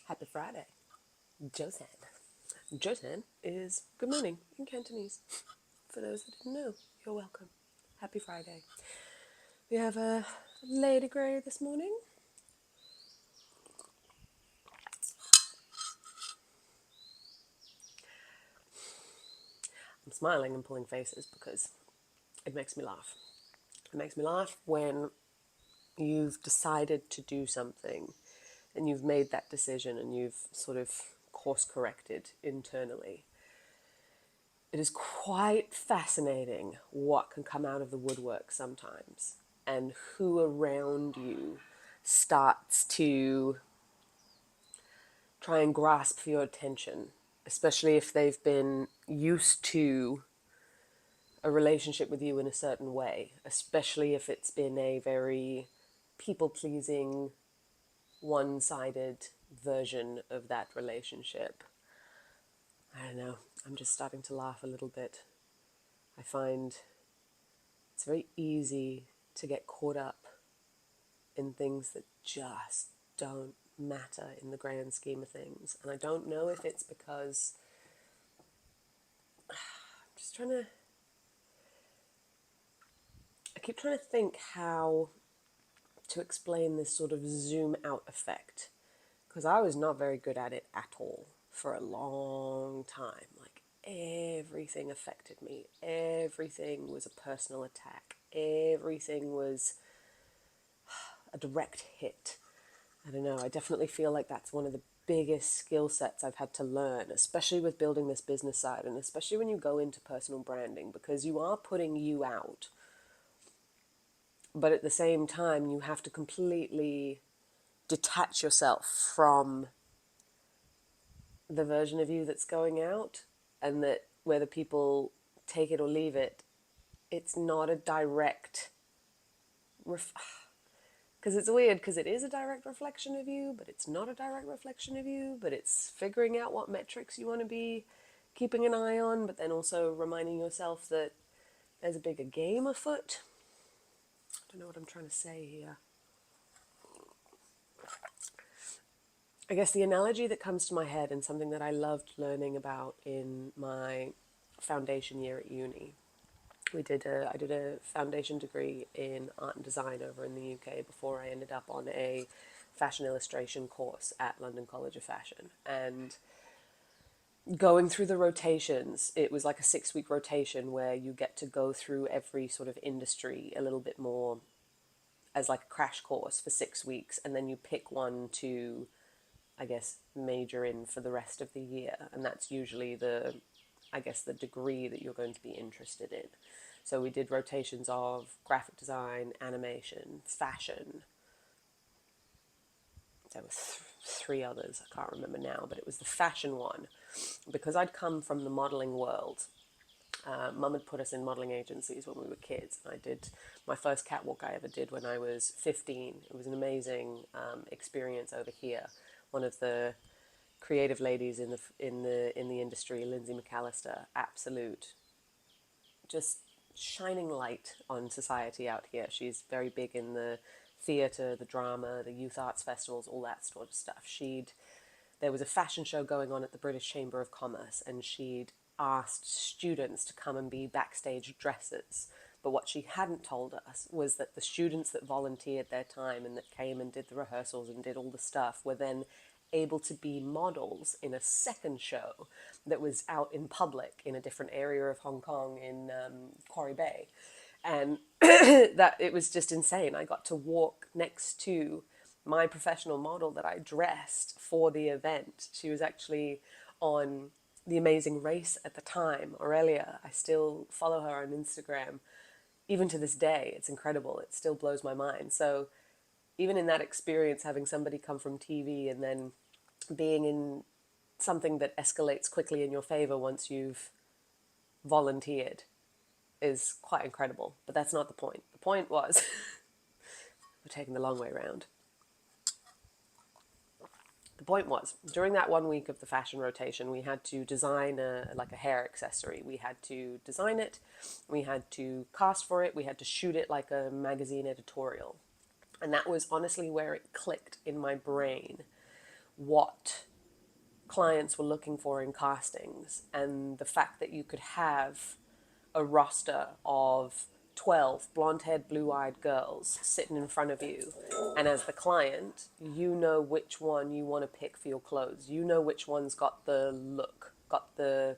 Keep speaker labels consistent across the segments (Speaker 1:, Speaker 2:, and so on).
Speaker 1: Happy Friday. Josan. Josan is good morning in Cantonese. For those that didn't know, you're welcome. Happy Friday. We have a Lady Grey this morning. I'm smiling and pulling faces because it makes me laugh. It makes me laugh when you've decided to do something and you've made that decision and you've sort of course corrected internally. It is quite fascinating what can come out of the woodwork sometimes and who around you starts to try and grasp for your attention, especially if they've been used to a relationship with you in a certain way, especially if it's been a very people-pleasing, one-sided version of that relationship. I don't know, I'm just starting to laugh a little bit. I find it's very easy to get caught up in things that just don't matter in the grand scheme of things. And I don't know if it's because I keep trying to think how to explain this sort of zoom out effect. Because I was not very good at it at all for a long time. Like, everything affected me. Everything was a personal attack. Everything was a direct hit. I don't know, I definitely feel like that's one of the biggest skill sets I've had to learn, especially with building this business side, and especially when you go into personal branding, because you are putting you out, but at the same time, you have to completely detach yourself from the version of you that's going out, and that whether people take it or leave it, it's not a direct because it's weird, because it is a direct reflection of you, but it's not a direct reflection of you, but it's figuring out what metrics you want to be keeping an eye on, but then also reminding yourself that there's a bigger game afoot. I don't know what I'm trying to say here. I guess the analogy that comes to my head, and something that I loved learning about in my foundation year at uni, I did a foundation degree in art and design over in the UK before I ended up on a fashion illustration course at London College of Fashion. And going through the rotations, it was like a 6-week rotation where you get to go through every sort of industry a little bit more as like a crash course for 6 weeks, and then you pick one to, I guess, major in for the rest of the year. And that's usually the degree that you're going to be interested in. So we did rotations of graphic design, animation, fashion. There were three others, I can't remember now, but it was the fashion one. Because I'd come from the modeling world, Mum had put us in modeling agencies when we were kids. And I did my first catwalk I ever did when I was 15. It was an amazing experience over here. One of the creative ladies in the industry, Lindsay McAllister, absolute, just shining light on society out here. She's very big in the theatre, the drama, the youth arts festivals, all that sort of stuff. There was a fashion show going on at the British Chamber of Commerce, and she'd asked students to come and be backstage dressers. But what she hadn't told us was that the students that volunteered their time and that came and did the rehearsals and did all the stuff were then able to be models in a second show that was out in public in a different area of Hong Kong in Quarry Bay. And that it was just insane. I got to walk next to my professional model that I dressed for the event. She was actually on The Amazing Race at the time, Aurelia. I still follow her on Instagram. Even to this day, it's incredible. It still blows my mind. So even in that experience, having somebody come from TV and then being in something that escalates quickly in your favor once you've volunteered is quite incredible. But that's not the point. The point was, we're taking the long way around. The point was, during that 1 week of the fashion rotation, we had to design a hair accessory. We had to design it, we had to cast for it, we had to shoot it like a magazine editorial. And that was honestly where it clicked in my brain, what clients were looking for in castings, and the fact that you could have a roster of 12 blonde-haired, blue-eyed girls sitting in front of you, and as the client, you know which one you want to pick for your clothes. You know which one's got the look, got the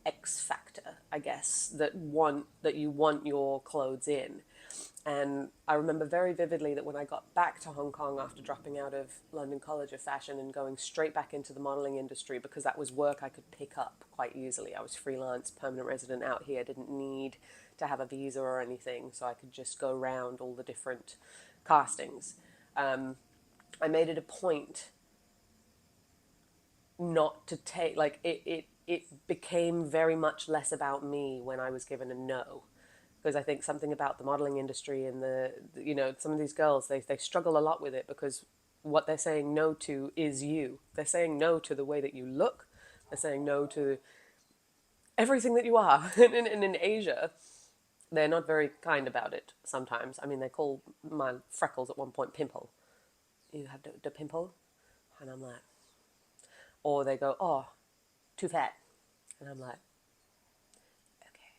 Speaker 1: X factor, I guess, that you want your clothes in. And I remember very vividly that when I got back to Hong Kong after dropping out of London College of Fashion and going straight back into the modeling industry, because that was work I could pick up quite easily. I was freelance, permanent resident out here, didn't need to have a visa or anything, so I could just go around all the different castings. I made it a point not to take, like, it became very much less about me when I was given a no, because I think something about the modeling industry and some of these girls, they struggle a lot with it, because what they're saying no to is you. They're saying no to the way that you look. They're saying no to everything that you are. And in Asia, they're not very kind about it sometimes. I mean, they call my freckles at one point pimple. You have the pimple? And I'm like, or they go, oh, too fat. And I'm like, okay.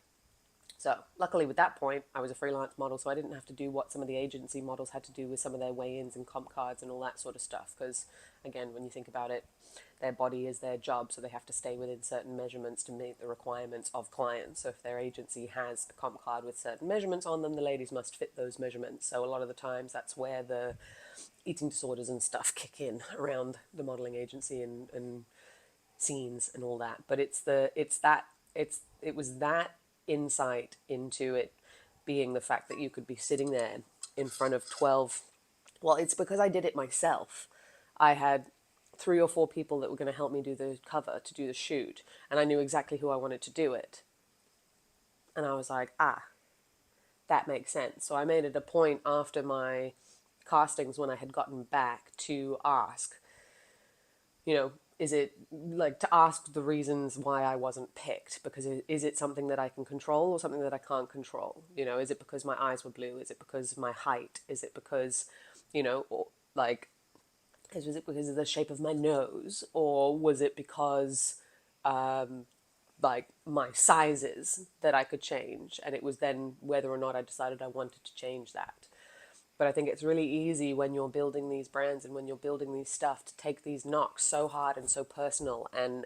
Speaker 1: So luckily with that point, I was a freelance model, so I didn't have to do what some of the agency models had to do with some of their weigh-ins and comp cards and all that sort of stuff. Because again, when you think about it, their body is their job, so they have to stay within certain measurements to meet the requirements of clients. So if their agency has a comp card with certain measurements on them, the ladies must fit those measurements. So a lot of the times that's where the eating disorders and stuff kick in around the modeling agency and scenes and all that. But it was that insight into it being the fact that you could be sitting there in front of 12. Well, it's because I did it myself. I had 3 or 4 people that were going to help me do the cover, to do the shoot, and I knew exactly who I wanted to do it. And I was like, that makes sense. So I made it a point after my castings, when I had gotten back, to ask, is it like to ask the reasons why I wasn't picked? Because is it something that I can control or something that I can't control? Is it because my eyes were blue? Is it because of my height? Is it because, or like, was it because of the shape of my nose? Or was it because, like, my sizes that I could change? And it was then whether or not I decided I wanted to change that. But I think it's really easy when you're building these brands and when you're building these stuff to take these knocks so hard and so personal. And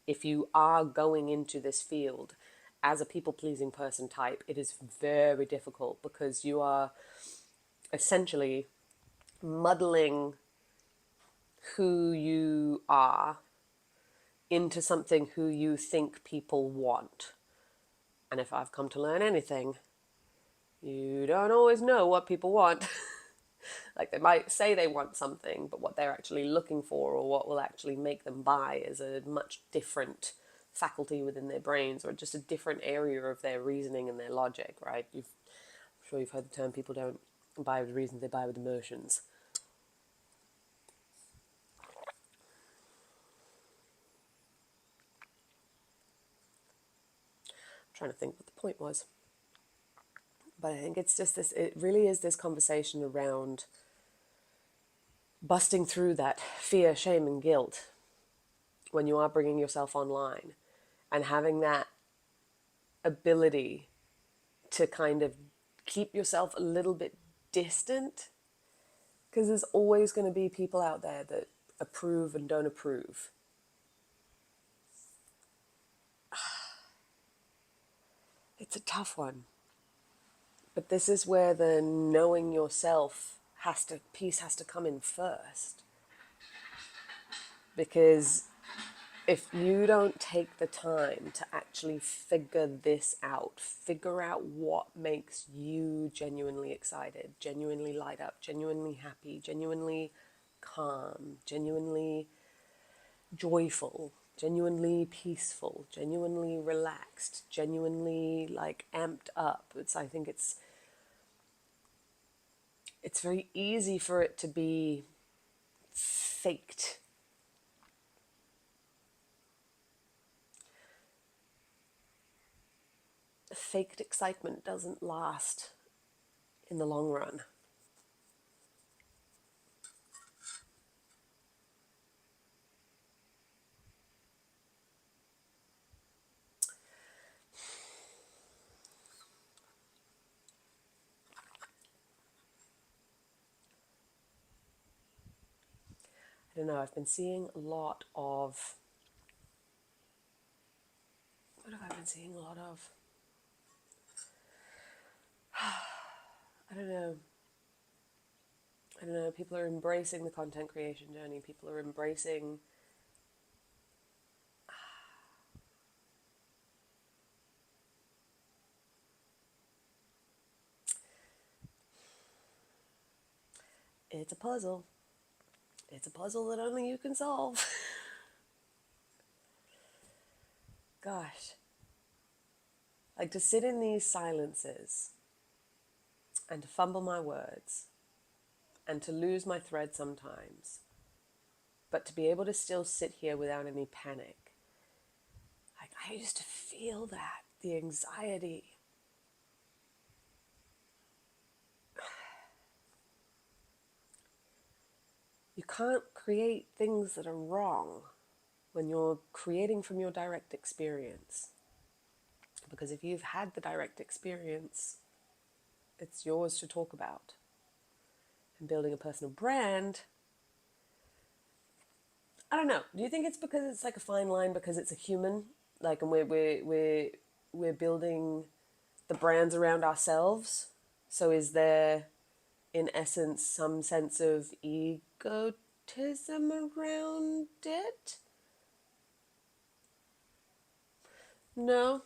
Speaker 1: if you are going into this field as a people-pleasing person type, it is very difficult, because you are essentially muddling who you are into something who you think people want. And if I've come to learn anything, you don't always know what people want. Like, they might say they want something, but what they're actually looking for, or what will actually make them buy, is a much different faculty within their brains, or just a different area of their reasoning and their logic, right? I'm sure you've heard the term, people don't buy with reason, they buy with emotions. I'm trying to think what the point was. But I think it's just this, it really is this conversation around busting through that fear, shame, and guilt when you are bringing yourself online, and having that ability to kind of keep yourself a little bit distant, because there's always going to be people out there that approve and don't approve. It's a tough one. But this is where the knowing yourself piece has to come in first. Because if you don't take the time to actually figure this out, figure out what makes you genuinely excited, genuinely light up, genuinely happy, genuinely calm, genuinely joyful, genuinely peaceful, genuinely relaxed, genuinely like amped up. I think it's very easy for it to be faked. Faked excitement doesn't last in the long run. don't know, I've been seeing a lot of, what have I been seeing a lot of? I don't know. I don't know, people are embracing the content creation journey. People are embracing it's a puzzle. It's a puzzle that only you can solve. Gosh. Like to sit in these silences and to fumble my words and to lose my thread sometimes, but to be able to still sit here without any panic. Like I used to feel that, the anxiety. You can't create things that are wrong when you're creating from your direct experience. Because if you've had the direct experience, it's yours to talk about. And building a personal brand, I don't know. Do you think it's because it's like a fine line because it's a human, like, and we're building the brands around ourselves? So is there, in essence, some sense of egotism around it? No,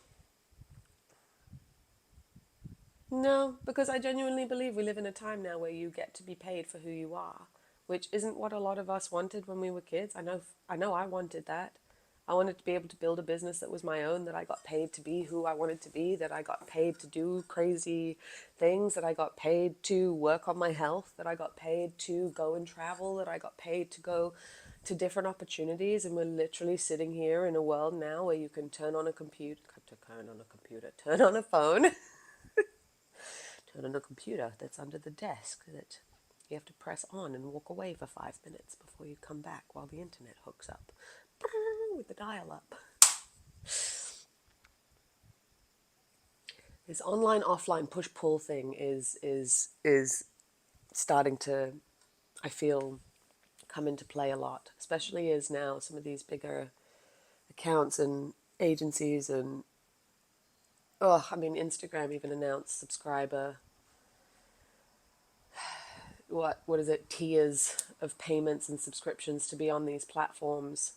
Speaker 1: no, because I genuinely believe we live in a time now where you get to be paid for who you are, which isn't what a lot of us wanted when we were kids. I know I wanted that. I wanted to be able to build a business that was my own, that I got paid to be who I wanted to be, that I got paid to do crazy things, that I got paid to work on my health, that I got paid to go and travel, that I got paid to go to different opportunities. And we're literally sitting here in a world now where you can turn on a phone, turn on a computer that's under the desk that you have to press on and walk away for 5 minutes before you come back while the internet hooks up with the dial-up. This online offline push pull thing is starting to, I feel, come into play a lot, especially as now some of these bigger accounts and agencies and Instagram even announced subscriber, what is it, tiers of payments and subscriptions to be on these platforms.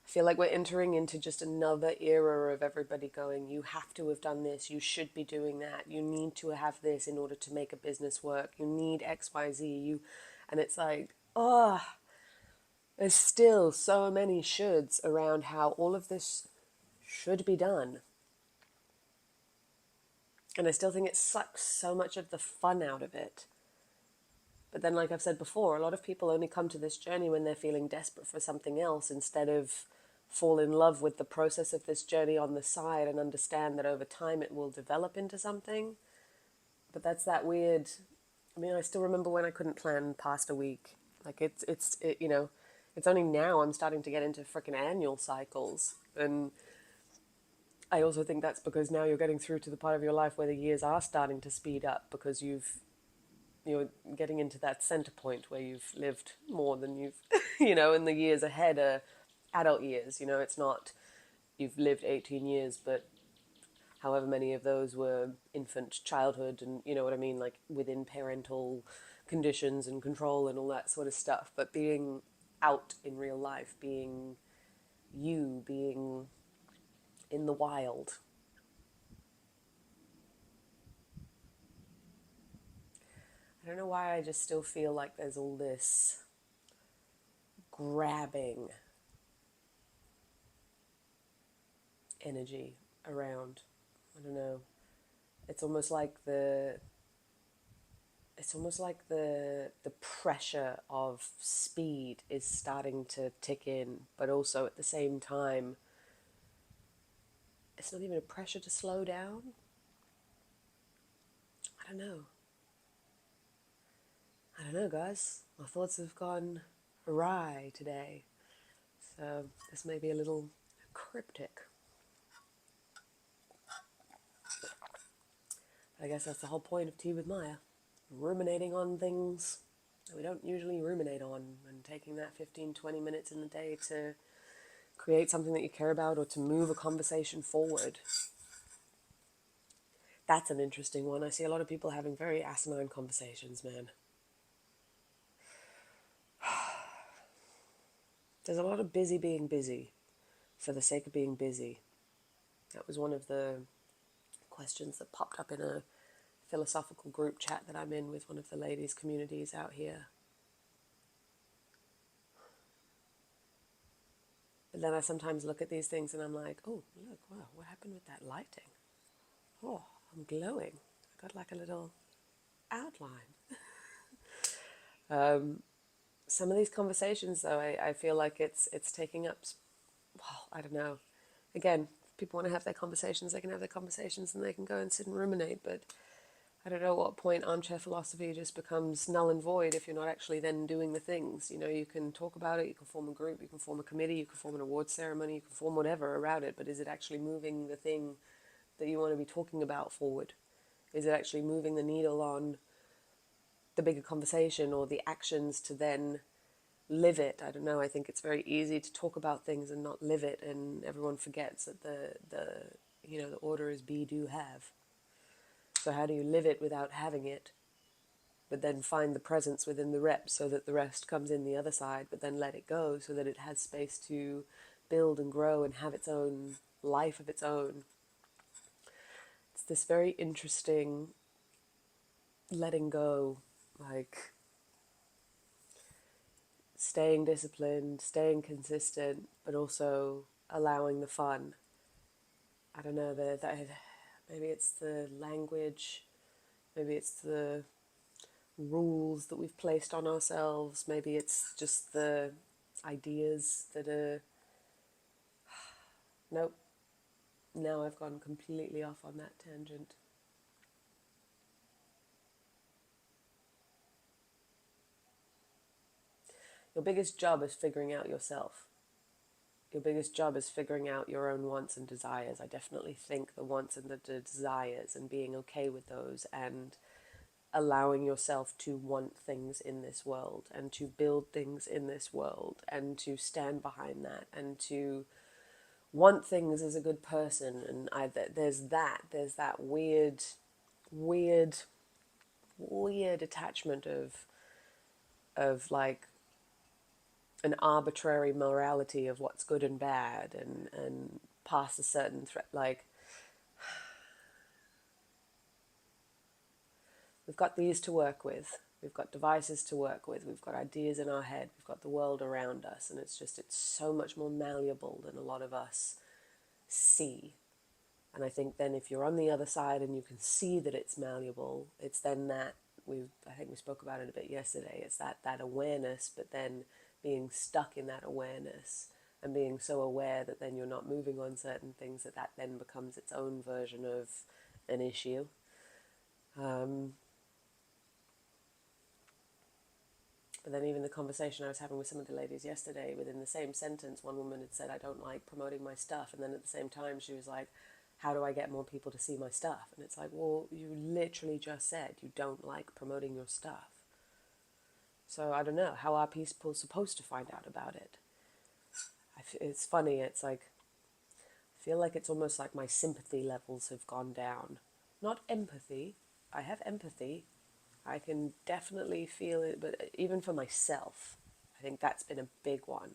Speaker 1: I feel like we're entering into just another era of everybody going, you have to have done this, you should be doing that, you need to have this in order to make a business work, you need XYZ, and it's like, there's still so many shoulds around how all of this should be done. And I still think it sucks so much of the fun out of it. But then, like I've said before, a lot of people only come to this journey when they're feeling desperate for something else, instead of fall in love with the process of this journey on the side and understand that over time it will develop into something. But that's that weird, I still remember when I couldn't plan past a week. Like it's only now I'm starting to get into freaking annual cycles. And I also think that's because now you're getting through to the part of your life where the years are starting to speed up, because you're getting into that center point where you've lived more than you've, in the years ahead are adult years. It's not you've lived 18 years, but however many of those were infant childhood and, you know what I mean, like within parental conditions and control and all that sort of stuff. But being out in real life, being in the wild. I don't know why I just still feel like there's all this grabbing energy around. I don't know. It's almost like the pressure of speed is starting to tick in, but also at the same time it's not even a pressure to slow down. I don't know, guys. My thoughts have gone awry today, so this may be a little cryptic. I guess that's the whole point of Tea with Maya. Ruminating on things that we don't usually ruminate on, and taking that 15-20 minutes in the day to create something that you care about or to move a conversation forward. That's an interesting one. I see a lot of people having very asinine conversations, man. There's a lot of busy being busy for the sake of being busy. That was one of the questions that popped up in a philosophical group chat that I'm in with one of the ladies' communities out here. But then I sometimes look at these things and I'm like, oh, look, wow, what happened with that lighting? Oh, I'm glowing. I got like a little outline. Some of these conversations, though, I feel like it's taking up, well, I don't know. Again, if people want to have their conversations, they can have their conversations and they can go and sit and ruminate. But I don't know at what point armchair philosophy just becomes null and void if you're not actually then doing the things. You know, you can talk about it, you can form a group, you can form a committee, you can form an award ceremony, you can form whatever around it, but is it actually moving the thing that you want to be talking about forward? Is it actually moving the needle on the bigger conversation or the actions to then live it? I don't know. I think it's very easy to talk about things and not live it, and everyone forgets that the order is be, do, have. So how do you live it without having it, but then find the presence within the rep so that the rest comes in the other side, but then let it go so that it has space to build and grow and have its own life of its own. It's this very interesting letting go, like staying disciplined, staying consistent, but also allowing the fun. I don't know, maybe it's the language, maybe it's the rules that we've placed on ourselves, maybe it's just the ideas that are... Nope, now I've gone completely off on that tangent. Your biggest job is figuring out yourself. Your biggest job is figuring out your own wants and desires. I definitely think the wants and the desires and being okay with those and allowing yourself to want things in this world and to build things in this world and to stand behind that and to want things as a good person. And there's that weird attachment of like an arbitrary morality of what's good and bad, and past a certain threat. Like, we've got these to work with, we've got devices to work with, we've got ideas in our head, we've got the world around us, and it's so much more malleable than a lot of us see. And I think then if you're on the other side and you can see that it's malleable, it's then that I think we spoke about it a bit yesterday. It's that awareness, but then being stuck in that awareness and being so aware that then you're not moving on certain things, that then becomes its own version of an issue. But then even the conversation I was having with some of the ladies yesterday, within the same sentence, one woman had said, I don't like promoting my stuff. And then at the same time, she was like, how do I get more people to see my stuff? And it's like, well, you literally just said you don't like promoting your stuff. So I don't know, how are people supposed to find out about it? It's funny, it's like, I feel like it's almost like my sympathy levels have gone down. Not empathy. I have empathy. I can definitely feel it, but even for myself, I think that's been a big one.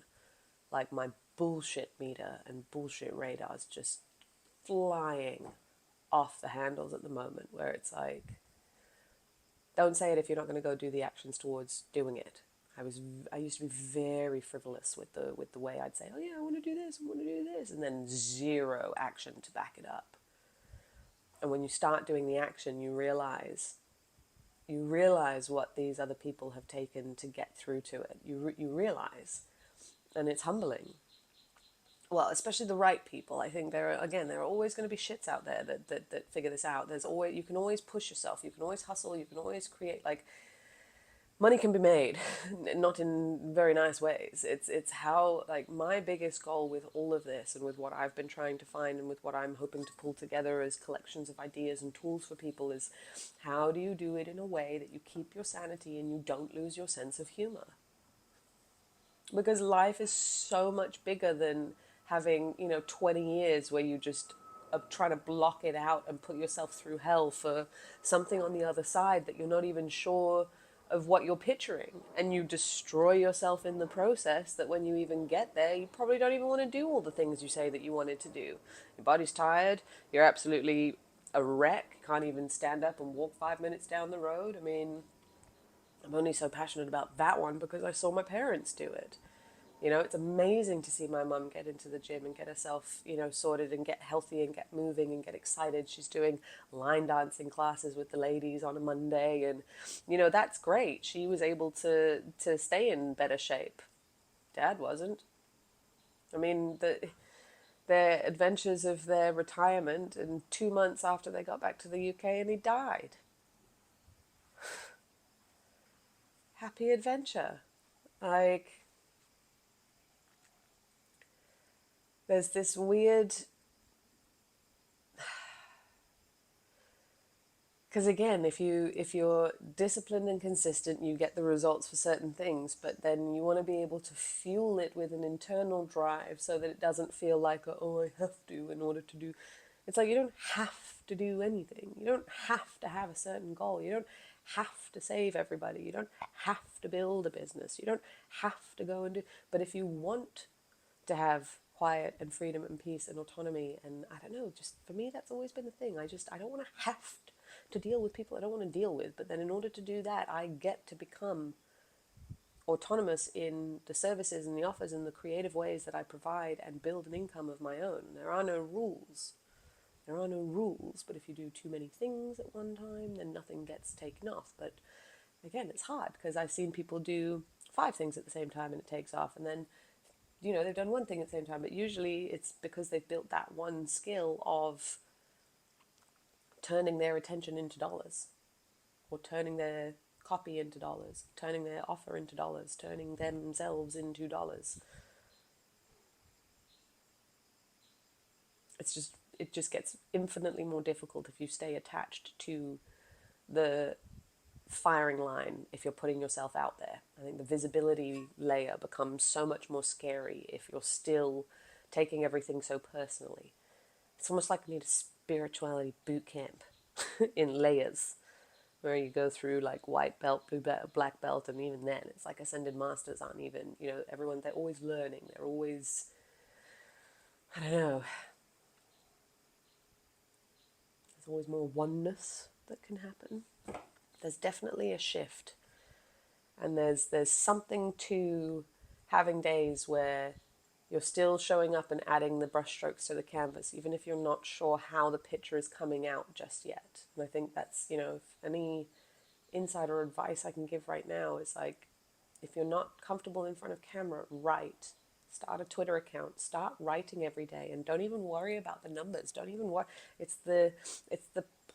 Speaker 1: Like, my bullshit meter and bullshit radar is just flying off the handles at the moment, where it's like, don't say it if you're not going to go do the actions towards doing it. I used to be very frivolous with the way I'd say, oh yeah, I want to do this, I want to do this, and then zero action to back it up. And when you start doing the action, you realize what these other people have taken to get through to it. You realize, and it's humbling. Well, especially the right people. I think there are always going to be shits out there that figure this out. You can always push yourself, you can always hustle, you can always create, like, money can be made, not in very nice ways. It's how, like, my biggest goal with all of this and with what I've been trying to find and with what I'm hoping to pull together as collections of ideas and tools for people is, how do you do it in a way that you keep your sanity and you don't lose your sense of humor? Because life is so much bigger than having, 20 years where you just try to block it out and put yourself through hell for something on the other side that you're not even sure of what you're picturing, and you destroy yourself in the process, that when you even get there you probably don't even want to do all the things you say that you wanted to do. Your body's tired, you're absolutely a wreck, can't even stand up and walk 5 minutes down the road. I mean, I'm only so passionate about that one because I saw my parents do it. It's amazing to see my mum get into the gym and get herself, sorted and get healthy and get moving and get excited. She's doing line dancing classes with the ladies on a Monday, and that's great. She was able to stay in better shape. Dad wasn't. I mean, their adventures of their retirement, and 2 months after they got back to the UK, and he died. Happy adventure. Like, there's this weird, because again, if you're disciplined and consistent, you get the results for certain things, but then you want to be able to fuel it with an internal drive so that it doesn't feel like, oh, I have to in order to do. It's like, you don't have to do anything. You don't have to have a certain goal. You don't have to save everybody. You don't have to build a business. You don't have to go and do. But if you want to have quiet and freedom and peace and autonomy, and I don't know, just for me that's always been the thing. I don't want to have to deal with people I don't want to deal with, but then in order to do that I get to become autonomous in the services and the offers and the creative ways that I provide, and build an income of my own. There are no rules. There are no rules, but if you do too many things at one time, then nothing gets taken off. But again, it's hard because I've seen people do 5 things at the same time and it takes off, and then they've done one thing at the same time, but usually it's because they've built that one skill of turning their attention into dollars, or turning their copy into dollars, turning their offer into dollars, turning themselves into dollars. It just gets infinitely more difficult if you stay attached to the firing line if you're putting yourself out there. I think the visibility layer becomes so much more scary if you're still taking everything so personally. It's almost like you need a spirituality boot camp in layers, where you go through like white belt, blue belt, black belt, and even then it's like ascended masters aren't even, everyone, they're always learning, they're always, I don't know, there's always more oneness that can happen. There's definitely a shift, and there's something to having days where you're still showing up and adding the brushstrokes to the canvas, even if you're not sure how the picture is coming out just yet. And I think that's, if any insider advice I can give right now is like, if you're not comfortable in front of camera, write. Start a Twitter account. Start writing every day, and don't even worry about the numbers. Don't even worry. It's the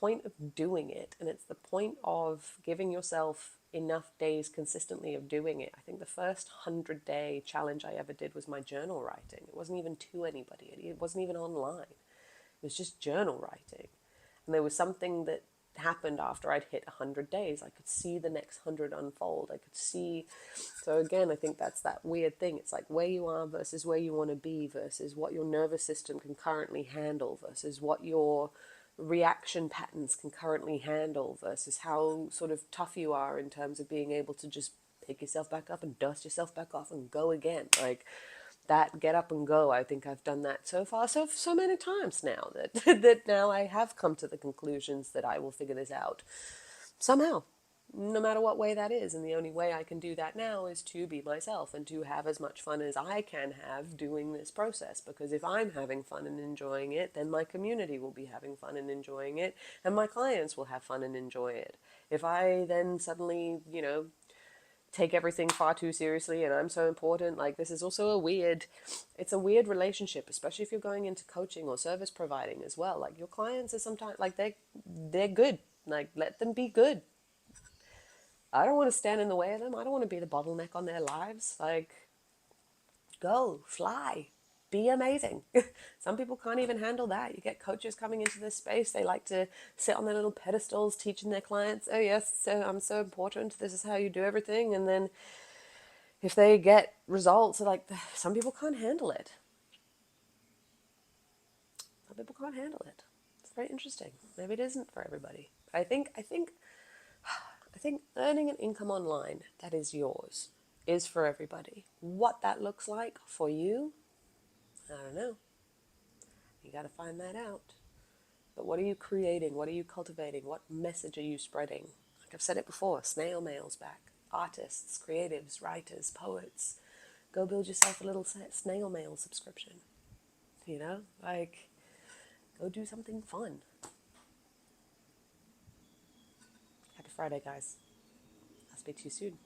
Speaker 1: point of doing it, and it's the point of giving yourself enough days consistently of doing it. I think the first 100-day challenge I ever did was my journal writing. It wasn't even to anybody. It wasn't even online. It was just journal writing. And there was something that happened after I'd hit 100 days. I could see the next 100 unfold. I could see. So again, I think that's that weird thing. It's like where you are versus where you want to be, versus what your nervous system can currently handle, versus what your reaction patterns can currently handle, versus how sort of tough you are in terms of being able to just pick yourself back up and dust yourself back off and go again. Like that get up and go. I think I've done that so far so many times now that that now I have come to the conclusions that I will figure this out somehow, no matter what way that is. And the only way I can do that now is to be myself and to have as much fun as I can have doing this process. Because if I'm having fun and enjoying it, then my community will be having fun and enjoying it, and my clients will have fun and enjoy it. If I then suddenly, take everything far too seriously and I'm so important, like this is also it's a weird relationship, especially if you're going into coaching or service providing as well. Like your clients are sometimes like they're good, like let them be good. I don't want to stand in the way of them. I don't want to be the bottleneck on their lives. Like, go, fly, be amazing. Some people can't even handle that. You get coaches coming into this space. They like to sit on their little pedestals teaching their clients, oh, yes, so I'm so important. This is how you do everything. And then if they get results, like, some people can't handle it. Some people can't handle it. It's very interesting. Maybe it isn't for everybody. But I think earning an income online that is yours is for everybody. What that looks like for you, I don't know. You got to find that out. But what are you creating? What are you cultivating? What message are you spreading? Like I've said it before, snail mail's back. Artists, creatives, writers, poets. Go build yourself a little snail mail subscription. You know, like, go do something fun. Happy Friday, guys. I'll speak to you soon.